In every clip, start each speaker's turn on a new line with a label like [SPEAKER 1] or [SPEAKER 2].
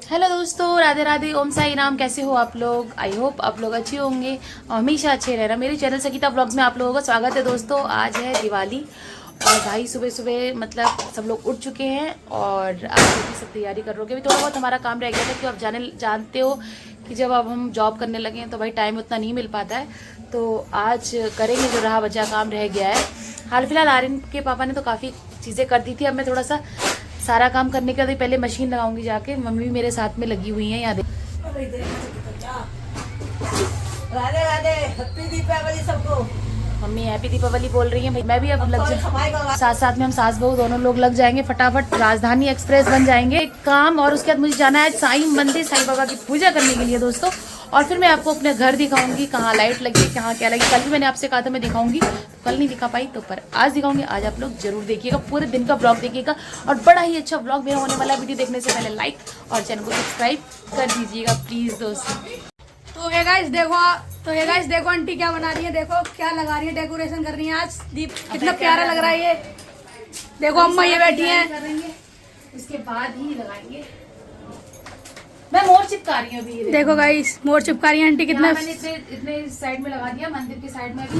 [SPEAKER 1] Hello दोस्तों, राधे राधे, ओम साई राम। कैसे हो आप लोग? आई होप आप लोग अच्छे होंगे और हमेशा अच्छे रहना। मेरे चैनल संगीता ब्लॉग्स में आप लोगों का स्वागत है। दोस्तों आज है दिवाली और भाई सुबह सुबह मतलब सब लोग उठ चुके हैं और आज भी सब तैयारी कर रहे हो। अभी थोड़ा बहुत हमारा काम रह गया था कि आप जानते हो कि जब अब हम जॉब करने लगे हैं तो भाई टाइम उतना नहीं मिल पाता है, तो आज करेंगे जो रहा बचा काम रह गया है। हाल फिलहाल आर्यन के पापा ने तो काफ़ी चीज़ें कर दी थी। अब मैं थोड़ा सा सारा काम करने के बाद पहले मशीन लगाऊंगी जाके। मम्मी भी मेरे साथ में लगी हुई हैं। यहाँ देख,
[SPEAKER 2] राधे राधे, हैप्पी दीपावली सबको।
[SPEAKER 1] मम्मी हैप्पी दीपावली बोल रही हैं भाई। मैं भी अब लग जा, साथ साथ में हम सास बहू दोनों लोग लग जाएंगे, फटाफट राजधानी एक्सप्रेस बन जाएंगे काम। और उसके बाद मुझे जाना है साईं मंदिर, साईं बाबा की पूजा करने के लिए दोस्तों। और फिर मैं आपको अपने घर दिखाऊंगी, कहाँ लाइट लगी है, कहाँ क्या लगी। कल भी मैंने आपसे कहा था मैं दिखाऊंगी, तो कल नहीं दिखा पाई, तो पर आज दिखाऊंगी। आज आप लोग जरूर देखिएगा, पूरे दिन का ब्लॉग देखिएगा और बड़ा ही अच्छा ब्लॉग मेरा होने वाला है। वीडियो देखने से पहले लाइक और चैनल को सब्सक्राइब कर दीजिएगा प्लीज दोस्तों।
[SPEAKER 3] तो ये गाइस देखो आंटी क्या बना रही है, देखो क्या लगा रही है, डेकोरेशन कर रही है आज। दीप कितना प्यारा लग रहा है ये। देखो अम्मा ये बैठी हैं,
[SPEAKER 1] इसके बाद ही लगाएंगे। मैं मोर चिपका रही हूँ अभी।
[SPEAKER 3] देखो गाइस मोर चिपका रही है आंटी कितना।
[SPEAKER 1] मैंने इतने साइड में लगा दिया, मंदिर की साइड में भी।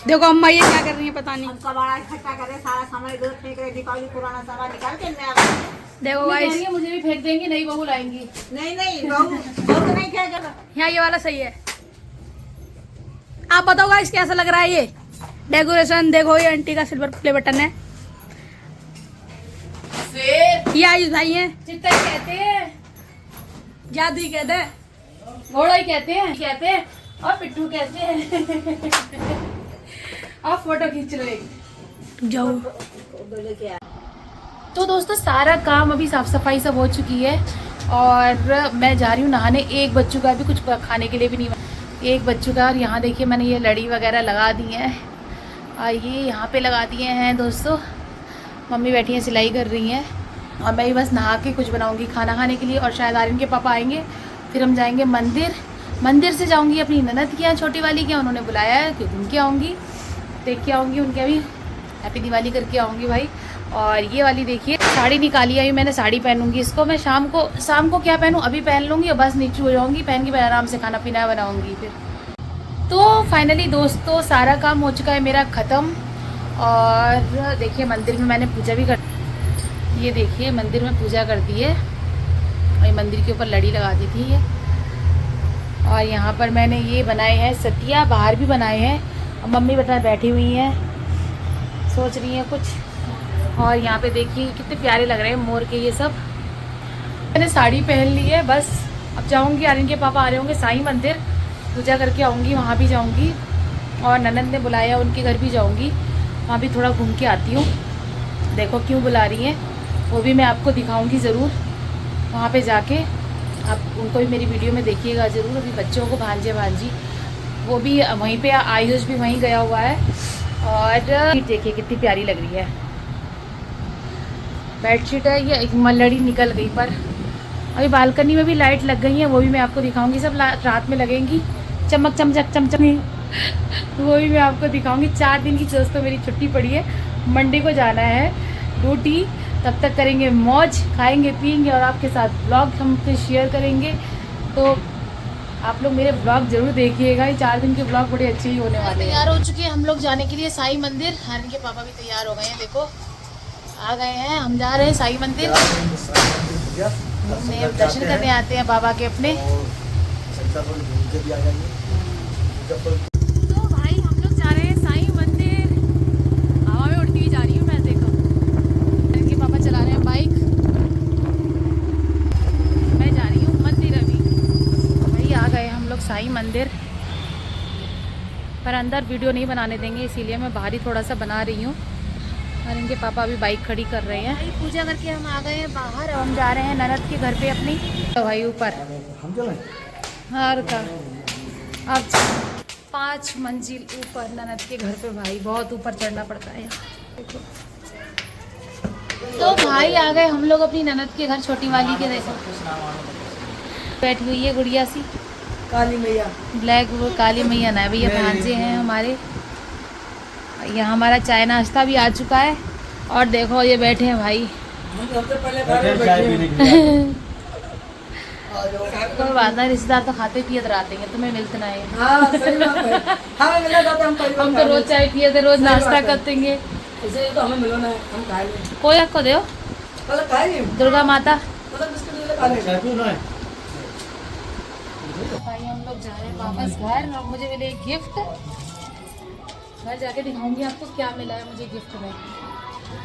[SPEAKER 3] देखो अम्मा ये क्या कर रही है पता नहीं।
[SPEAKER 2] कबाड़ा इकट्ठा कर रहे, सारा सामान इधर फेंक रहे, दीपावली पुराना सामान निकाल के नया।
[SPEAKER 3] देखो गाइस
[SPEAKER 1] मुझे भी फेंक देंगे, नई बहू लाएंगी।
[SPEAKER 2] नहीं बहू तो नहीं क्या कर।
[SPEAKER 3] यहाँ ये वाला सही है। आप बताओ गाइस कैसा लग रहा है ये डेकोरेशन। देखो ये आंटी का सिल्वर प्ले बटन है। ये आयुष भाई है,
[SPEAKER 1] चित्ता ही कहते हैं,
[SPEAKER 3] जादू ही कहते हैं,
[SPEAKER 1] घोड़ा ही कहते हैं और पिट्ठू कहते हैं। और फोटो खींच रहे
[SPEAKER 3] जाओ।
[SPEAKER 1] तो दोस्तों सारा काम अभी साफ सफाई सब हो चुकी है और मैं जा रही हूँ नहाने। एक बच्चों का भी कुछ खाने के लिए भी नहीं, एक बच्चों का। और यहाँ देखिए मैंने ये लड़ी वगैरह लगा दी है और ये यहाँ पे लगा दिए हैं दोस्तों। मम्मी बैठी हैं सिलाई कर रही हैं और मैं भी बस नहा के कुछ बनाऊँगी खाना खाने के लिए। और शायद आर्यन के पापा आएंगे, फिर हम जाएंगे मंदिर से जाऊँगी अपनी ननद के यहाँ, छोटी वाली के। उन्होंने बुलाया है क्योंकि उनके आऊँगी, देख के आऊँगी उनके भी, हैप्पी दिवाली करके आऊँगी भाई। और ये वाली देखिए साड़ी निकाली आई, मैंने साड़ी पहनूंगी इसको। मैं शाम को क्या पहनूं, अभी पहन लूँगी और बस नीचे हो जाऊँगी, पहन के मैं आराम से खाना पीना बनाऊँगी फिर। तो फाइनली दोस्तों सारा काम हो चुका है मेरा ख़त्म। और देखिए मंदिर में मैंने पूजा भी कर, ये देखिए मंदिर में पूजा कर दी है और ये मंदिर के ऊपर लड़ी लगा दी थी ये। और यहाँ पर मैंने ये बनाए हैं सतिया, बाहर भी बनाए हैं। और मम्मी बता बैठी हुई हैं, सोच रही हैं कुछ। और यहाँ पे देखिए कितने प्यारे लग रहे हैं मोर के ये सब। मैंने साड़ी पहन ली है, बस अब जाऊँगी। आर्यन के पापा आ रहे होंगे, साईं मंदिर पूजा करके आऊँगी, वहाँ भी जाऊँगी। और ननद ने बुलाया, उनके घर भी जाऊँगी, वहाँ भी थोड़ा घूम के आती हूँ। देखो क्यों बुला रही हैं वो भी मैं आपको दिखाऊँगी ज़रूर। वहाँ पे जाके आप उनको भी मेरी वीडियो में देखिएगा ज़रूर। अभी बच्चों को भांजी वो भी वहीं पे, आयुष भी वहीं गया हुआ है। और देखिए कितनी प्यारी लग रही है बेडशीट है ये। एक लड़ी निकल गई पर अभी बालकनी में भी लाइट लग गई है, वो भी मैं आपको दिखाऊंगी। सब रात में लगेंगी, चमक वो भी मैं आपको दिखाऊंगी। 4 दिन की दोस्तों मेरी छुट्टी पड़ी है, मंडे को जाना है ड्यूटी। तब तक करेंगे मौज, खाएंगे पिएंगे और आपके साथ ब्लॉग हम फिर शेयर करेंगे। तो आप लोग मेरे ब्लॉग जरूर देखिएगा, ये 4 दिन के ब्लॉग बड़े अच्छे ही होने वाले हैं। तैयार हो चुके हैं हम लोग जाने के लिए साईं मंदिर। आर्यन के पापा भी तैयार हो गए हैं, देखो आ गए हैं। हम जा रहे हैं साईं मंदिर, दर्शन करने आते हैं बाबा के अपने। तो भाई हम लोग जा रहे हैं साईं मंदिर। हवा में उड़ती हुई जा रही हूँ मैं, देखो आर्यन के पापा चला रहे हैं बाइक, मैं जा रही हूँ मंदिर। अभी भाई आ गए हम लोग साईं मंदिर, पर अंदर वीडियो नहीं बनाने देंगे इसीलिए मैं बाहर ही थोड़ा सा बना रही हूँ। और इनके पापा अभी बाइक खड़ी कर रहे हैं। पूजा करके हम आ गए हैं बाहर, हम जा रहे हैं ननद के घर पे अपनी। तो भाई ऊपर और का अब 5 मंजिल ऊपर ननद के घर पे भाई, बहुत ऊपर चढ़ना पड़ता है देखो। तो भाई आ गए हम लोग अपनी ननद के घर, छोटी वाली के। देखो बैठी हुई है गुड़िया सी,
[SPEAKER 2] काली मैया,
[SPEAKER 1] ब्लैक, वो काली मैया ना भैया, भांजे हैं हमारे। यहाँ हमारा चाय नाश्ता भी आ चुका है और देखो ये बैठे हैं भाई। कोई बात ना, रिश्तेदार तो खाते पिए रहते हैं, तुम्हें मिलते ना है।
[SPEAKER 3] हाँ सही बात है, हमें मिला जाता हम परिवार
[SPEAKER 1] हम तो रोज चाय पिए थे, रोज नाश्ता करते हैं।
[SPEAKER 3] इसे तो हमें मिलो ना, हम खाएंगे
[SPEAKER 1] कोई आपको दो
[SPEAKER 3] मतलब खाएंगे
[SPEAKER 1] दुर्गा माता।
[SPEAKER 3] मतलब बिस्किट ले खा लेंगे।
[SPEAKER 1] भाई हम लोग जा रहे हैं वापस घर और मुझे मिले एक गिफ्ट। घर जाके दिखाऊंगी आपको क्या मिला है मुझे गिफ्ट में,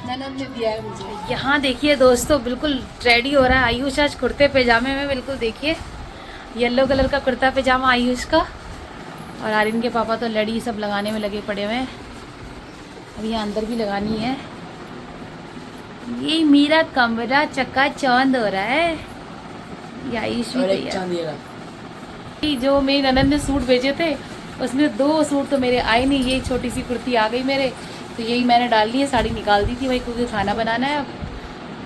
[SPEAKER 1] ननद ने दिया है मुझे। यहाँ देखिए दोस्तों, बिल्कुल रेडी हो रहा है आयुष आज कुर्ते पैजामे में। बिल्कुल देखिए, येलो कलर का कुर्ता पैजामा आयुष का, और आर्यन के पापा तो लड़ी सब लगाने में लगे पड़े हुए हैं। अब यहाँ अंदर भी लगानी है। ये मेरा कमरा चकाचौंध हो रहा है। ये आयुष भी तैयार। जो मेरी ननद ने सूट भेजे थे उसमें 2 सूट तो मेरे आए नहीं, ये छोटी सी कुर्ती आ गई मेरे, तो यही मैंने डाल ली है। साड़ी निकाल दी थी भाई, क्योंकि खाना बनाना है अब।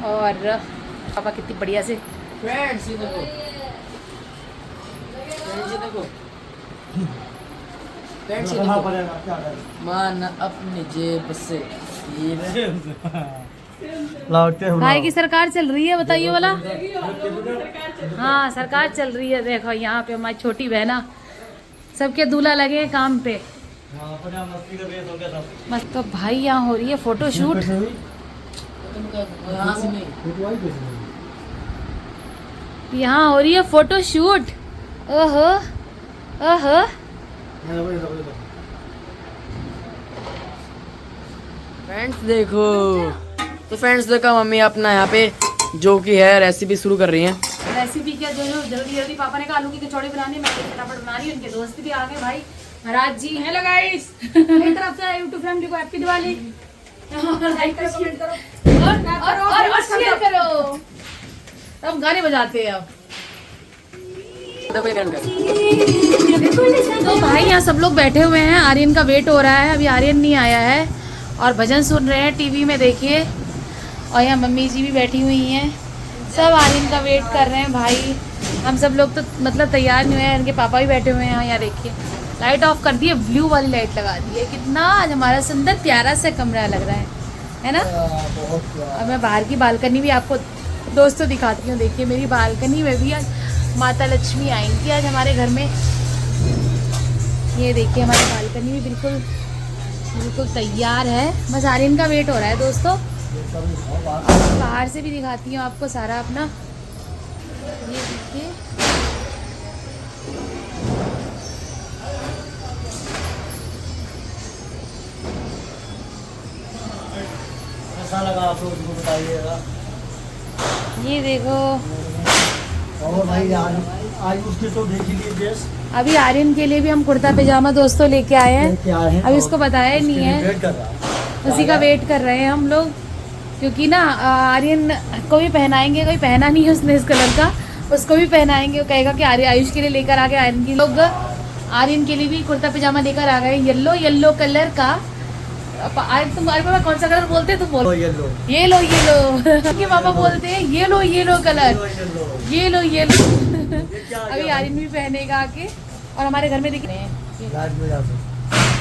[SPEAKER 1] और पापा कितनी बढ़िया से
[SPEAKER 3] फ्रेंड्स ये देखो, फ्रेंड्स ये देखो, मान अपनी जेब से
[SPEAKER 1] भाई की सरकार चल रही है, बताइए वाला। हाँ सरकार चल रही है। देखो यहाँ पे हमारी छोटी बहना, सबके दूल्हा लगे हैं काम पे। मस्त। तो भाई यहाँ हो रही है फोटो शूट। यहाँ हो रही है फोटो शूट। ओहो ओहो।
[SPEAKER 4] फ्रेंड्स देखो, तो फ्रेंड्स देखो मम्मी अपना यहाँ पे जो कि है रेसिपी शुरू कर रही हैं।
[SPEAKER 1] रेसिपी क्या, जो जल्दी जल्दी पापा ने कहा आलू की कचौड़ी बनानी, मैं फटाफट बना रही हूँ। उनके दोस्त भी आ गए भाई, महाराज जी। हेलो गाइस, मेरी तरफ से यूट्यूब फैमिली को हैप्पी दिवाली। लाइक करो, कमेंट करो और शेयर करो। हम गाने बजाते हैं अब। तो भाई यहाँ सब लोग बैठे हुए हैं, आर्यन का वेट हो रहा है, अभी आर्यन नहीं आया है और भजन सुन रहे हैं टीवी में देखिए। और यहाँ मम्मी जी भी बैठी हुई हैं, सब आर्यन का वेट कर रहे हैं भाई। हम सब लोग तो मतलब तैयार नहीं हुए हैं, इनके पापा भी बैठे हुए हैं। यहाँ देखिए लाइट ऑफ कर दी है, ब्लू वाली लाइट लगा दी है। कितना आज हमारा सुंदर प्यारा सा कमरा लग रहा है ना। और मैं बाहर की बालकनी भी आपको दोस्तों दिखाती हूँ। देखिए मेरी बालकनी में भी आज माता लक्ष्मी आएंगी आज हमारे घर में। ये देखिए हमारी बालकनी भी बिल्कुल बिल्कुल तैयार है। बस आर्यन का वेट हो रहा है दोस्तों। बाहर से भी दिखाती हूँ आपको सारा अपना। ये देखिए
[SPEAKER 5] कैसा लगा आप लोग बताइएगा।
[SPEAKER 1] ये देखो,
[SPEAKER 5] और भाई आज उसके तो देख ही लीजिए।
[SPEAKER 1] अभी आर्यन के लिए भी हम कुर्ता पैजामा दोस्तों लेके आए हैं। अभी उसको बताया नहीं है, उसी का वेट कर रहे हैं हम लोग। क्योंकि ना आर्यन को भी पहनाएंगे, कोई पहना नहीं है उसने इस कलर का, उसको भी पहनाएंगे। वो कहेगा कि आयुष के लिए लेकर आ गए। आर्यन के लोग आर्यन के लिए भी कुर्ता पैजामा लेकर आ गए, येलो कलर का। तुम पापा कौन सा कलर बोलते हैं? तुम बोलो येलो। ये लो ये पापा बोलते हैं येलो कलर, ये लो। अभी आर्यन भी पहनेगा आके। और हमारे घर में दिख रहे हैं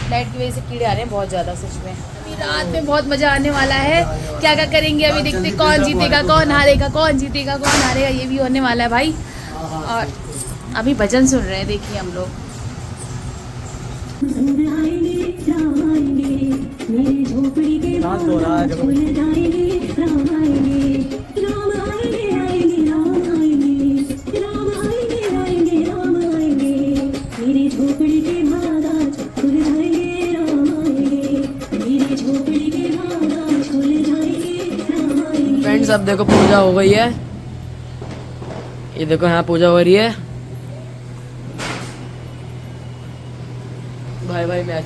[SPEAKER 1] लाइट की वजह से कीड़े आ रहे हैं बहुत ज्यादा सच में। अभी रात में बहुत मजा आने वाला है। क्या क्या करेंगे अभी देखते, कौन जीतेगा कौन हारेगा, कौन जीतेगा कौन हारेगा, ये भी होने वाला है भाई। और अभी भजन सुन रहे हैं देखिए हम लोग।
[SPEAKER 4] फ्रेंड्स अब देखो पूजा हो गई है। ये देखो यहाँ पूजा हो रही है। भाई मैच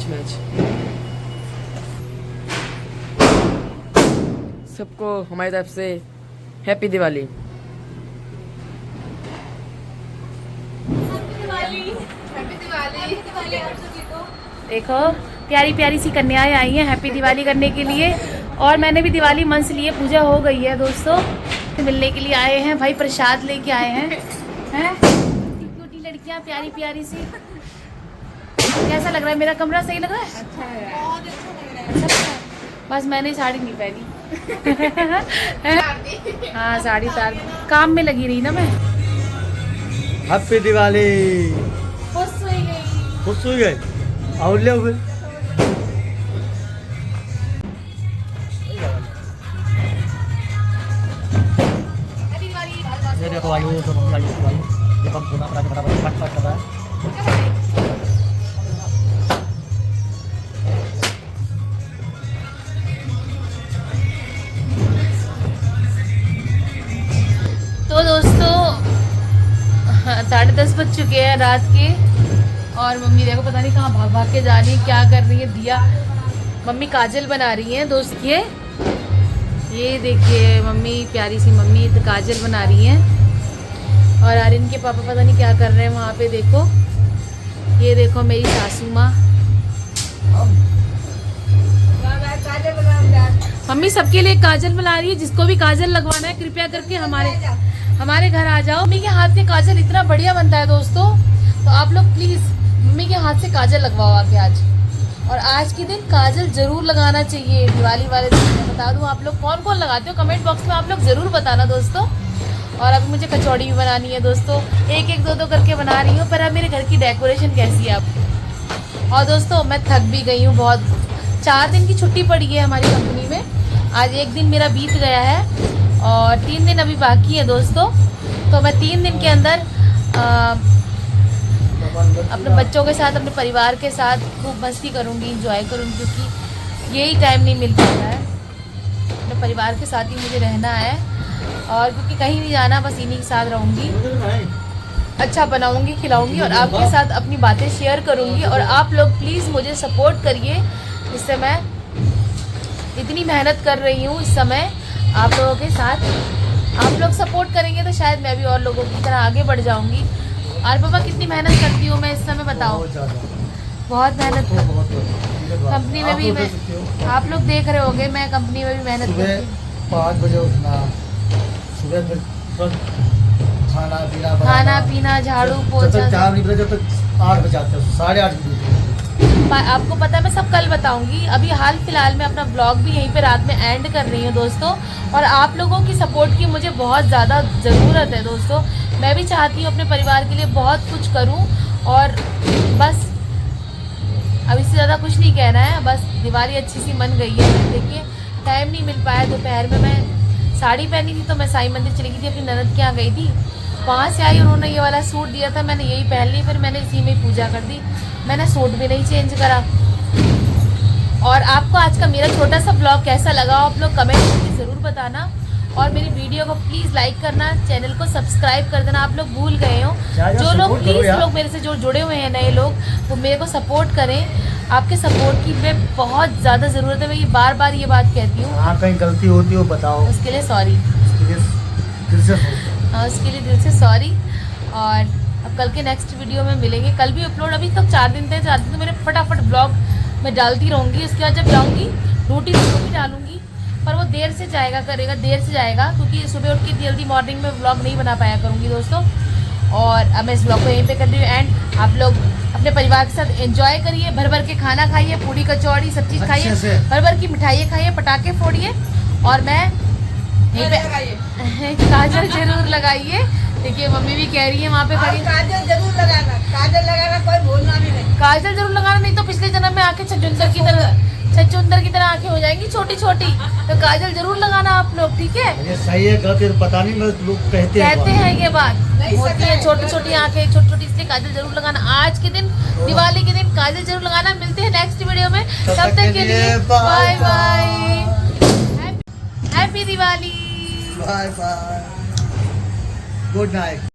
[SPEAKER 4] सबको हमारी तरफ से हैप्पी दिवाली।
[SPEAKER 1] देखो प्यारी प्यारी सी कन्याएं आई हैं हैप्पी दिवाली करने के लिए। और मैंने भी दिवाली मन से लिए, पूजा हो गई है दोस्तों। मिलने के लिए आए हैं भाई, प्रसाद लेके आए हैं। क्यूटी लड़कियां प्यारी प्यारी सी। कैसा लग रहा है मेरा कमरा? सही लग रहा है? अच्छा है, बहुत अच्छा लग रहा है। बस मैंने साड़ी नहीं पहनी। हाँ साड़ी तार काम में लगी रही ना मैं।
[SPEAKER 5] हैप्पी दिवाली।
[SPEAKER 1] खुश हुई गई।
[SPEAKER 5] खुश हुई गए और ले हुए।
[SPEAKER 1] हैप्पी दिवाली।
[SPEAKER 5] ये देखो आई हुई तो मम्मी आई हुई जब हम खाना बना के फटाफट फट कर रहा है।
[SPEAKER 1] तो दोस्तों 10:30 बज चुके हैं रात के और मम्मी देखो पता नहीं कहाँ भाग भाग के जा रही है, क्या कर रही है। दिया मम्मी काजल बना रही है दोस्त। ये देखिए मम्मी, प्यारी सी मम्मी तो काजल बना रही हैं। और आर्यन के पापा पता नहीं क्या कर रहे हैं वहाँ पे। देखो ये देखो मेरी सासू माँ। मम्मी सबके लिए काजल बना रही है। जिसको भी काजल लगवाना है कृपया करके हमारे घर आ जाओ। मम्मी के हाथ से काजल इतना बढ़िया बनता है दोस्तों, तो आप लोग प्लीज मम्मी के हाथ से काजल लगवाओ आके आज। और आज के दिन काजल जरूर लगाना चाहिए दिवाली वाले दिन। मैं बता दूं आप लोग कौन कौन लगाते हो, कमेंट बॉक्स में आप लोग जरूर बताना दोस्तों। और अभी मुझे कचौड़ी भी बनानी है दोस्तों, एक एक दो करके बना रही हूँ। पर अब मेरे घर की डेकोरेशन कैसी है आप। और दोस्तों मैं थक भी गई हूँ बहुत। 4 दिन की छुट्टी पड़ी है हमारी कंपनी में। आज एक दिन मेरा बीत गया है और 3 दिन अभी बाकी है दोस्तों। तो मैं 3 दिन के अंदर अपने बच्चों के साथ, अपने परिवार के साथ खूब मस्ती करूँगी, इंजॉय करूँगी, क्योंकि यही टाइम नहीं मिल पाता है। अपने परिवार के साथ ही मुझे रहना है और क्योंकि कहीं नहीं जाना, बस इन्हीं के साथ रहूँगी। अच्छा बनाऊँगी, खिलाऊँगी और आपके साथ अपनी बातें शेयर करूँगी। और आप लोग प्लीज़ मुझे सपोर्ट करिए, जिससे मैं इतनी मेहनत कर रही हूँ इस समय आप लोगों के साथ। आप लोग सपोर्ट करेंगे तो शायद मैं भी और लोगों की तरह आगे बढ़ जाऊँगी। और पापा कितनी मेहनत करती हूँ मैं इस समय, बताओ। बहुत मेहनत कंपनी में भी मैं, आप लोग देख रहे होंगे, मैं कंपनी में भी मेहनत करती हूँ।
[SPEAKER 5] 5 बजे उठना, सुबह फिर खाना पीना,
[SPEAKER 1] झाड़ू पोछा।
[SPEAKER 5] 4 नहीं बजे जब तक 8 बजे आते हैं, 8:30 बजे।
[SPEAKER 1] आपको पता है मैं सब कल बताऊंगी। अभी हाल फिलहाल में अपना ब्लॉग भी यहीं पे रात में एंड कर रही हूँ दोस्तों। और आप लोगों की सपोर्ट की मुझे बहुत ज़्यादा ज़रूरत है दोस्तों। मैं भी चाहती हूँ अपने परिवार के लिए बहुत कुछ करूँ। और बस अब इससे ज़्यादा कुछ नहीं कहना है। बस दिवाली अच्छी सी मन गई है। देखिए टाइम नहीं मिल पाया। दोपहर में मैं साड़ी पहनी थी तो मैं साईं मंदिर चली गई थी, अपनी ननद के यहाँ गई थी। वहाँ से आई, उन्होंने ये वाला सूट दिया था, मैंने यही पहन ली। फिर मैंने इसी में पूजा कर दी, मैंने सूट भी नहीं चेंज करा। और आपको आज का मेरा छोटा सा ब्लॉग कैसा लगा आप लोग कमेंट करके ज़रूर बताना। और मेरी वीडियो को प्लीज़ लाइक करना, चैनल को सब्सक्राइब कर देना। आप लोग भूल गए हो, जो लोग प्लीज़ लोग मेरे से जो जुड़े हुए हैं नए लोग, वो मेरे को सपोर्ट करें। आपके सपोर्ट की मैं बहुत ज़्यादा ज़रूरत है। मैं ये बार बार ये बात कहती हूँ।
[SPEAKER 5] हाँ कहीं गलती होती हो बताओ,
[SPEAKER 1] उसके लिए सॉरी, उसके लिए दिल से सॉरी। और अब कल के नेक्स्ट वीडियो में मिलेंगे। कल भी अपलोड, अभी तक 4 दिन थे, 4 दिन तो मेरे फटाफट ब्लॉग मैं डालती रहूँगी। उसके बाद जब जाऊँगी ड्यूटी तो भी डालूँगी, पर वो देर से जाएगा क्योंकि सुबह उठ के जल्दी मॉर्निंग में ब्लॉग नहीं बना पाया करूँगी दोस्तों। और अब मैं इस ब्लॉग को यहीं पे कर रही हूँ एंड। आप लोग अपने परिवार के साथ एंजॉय करिए, भर भर के खाना खाइए, पूड़ी कचौड़ी सब चीज़ खाइए, भर भर की मिठाइयाँ खाइए, पटाखे फोड़िए। और मैं यहीं पे काजल जरूर लगाइए। देखिए मम्मी भी कह रही है वहाँ पे खड़ी,
[SPEAKER 2] काजल जरूर लगाना, कोई भूलना भी नहीं।
[SPEAKER 1] काजल जरूर लगाना, नहीं तो पिछले जन्म में आके छछूंदर की तरह आंखें हो जाएंगी छोटी छोटी। तो काजल जरूर लगाना आप लोग, ठीक है।
[SPEAKER 5] ये सही है गलत है पता नहीं, लोग कहते
[SPEAKER 1] हैं ये बात होती है, छोटी छोटी आंखें, छोटी छोटी, इसलिए काजल जरूर लगाना। आज के दिन, दिवाली के दिन काजल जरूर लगाना। मिलते हैं नेक्स्ट वीडियो में, तब तक के लिए bye bye, happy Diwali,
[SPEAKER 5] bye bye, good night.